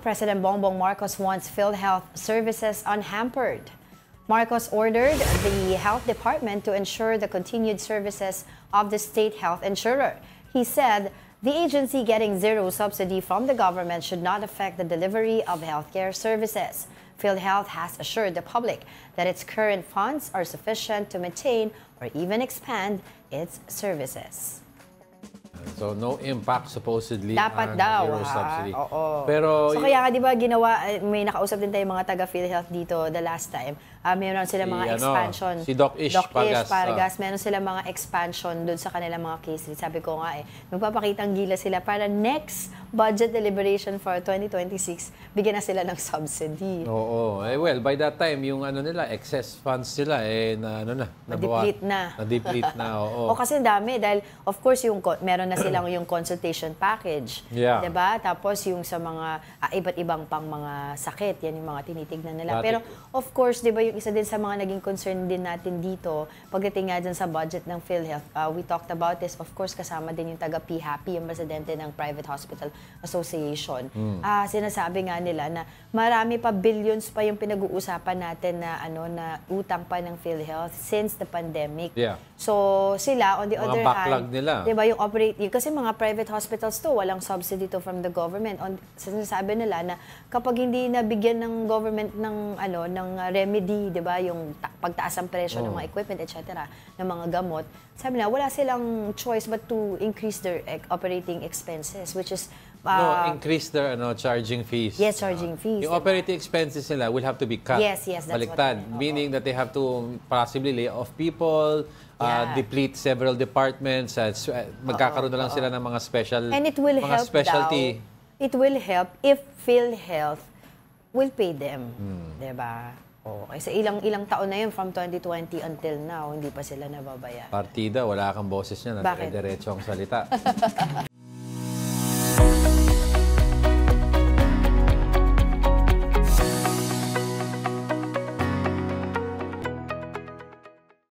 President Bongbong Marcos wants PhilHealth services unhampered. Marcos ordered the health department to ensure the continued services of the state health insurer. He said the agency getting zero subsidy from the government should not affect the delivery of healthcare services. PhilHealth has assured the public that its current funds are sufficient to maintain or even expand its services. So, no impact supposedly Dapat on daw, zero subsidy. Oo. Pero, so, kaya nga, di ba, ginawa, may nakausap din tayo mga taga PhilHealth dito the last time. Meron sila mga expansion. Si Doc Ish Pargas. Meron sila mga expansion doon sa kanilang mga case. Sabi ko nga magpapakitang gila sila para next budget deliberation for 2026, bigyan na sila ng subsidy. Oo. Well, by that time, yung nila, excess funds sila, na-deplete na. Na-deplete na, oo. O kasi dami, dahil of course, meron na silang yung consultation package. Yeah. Diba? Tapos yung sa mga iba't ibang pang mga sakit, yan yung mga tinitignan nila. Pero of course, diba, yung isa din sa mga naging concern din natin dito, pagdating nga dyan sa budget ng PhilHealth, we talked about this, of course, kasama din yung taga PHAPI, yung presidente ng Private Hospital Association. Sinasabi nga nila na marami pa, billions pa yung pinag-uusapan natin na na utang pa ng PhilHealth since the pandemic. Yeah. So sila, on the other backlog hand, nila. diba, yung kasi mga private hospitals to, walang subsidy to from the government. Sinasabi nila na kapag hindi nabigyan ng government ng ng remedy, 'di ba, yung pagtaas ng presyo ng mga equipment, etc., ng mga gamot, sabi na wala silang choice but to increase their operating expenses, which is increase their charging fees. Yes, charging fees. Yung operating expenses nila will have to be cut. Yes, that's baliktad. Meaning that they have to possibly lay off people, deplete several departments, magkakaroon na lang sila ng mga special, and it will help specialty. It will help if PhilHealth will pay them. Diba? Okay. Sa ilang taon na yun, from 2020 until now, hindi pa sila nababayaran. Partida, wala kang boses niya. Bakit? Diretso ang salita.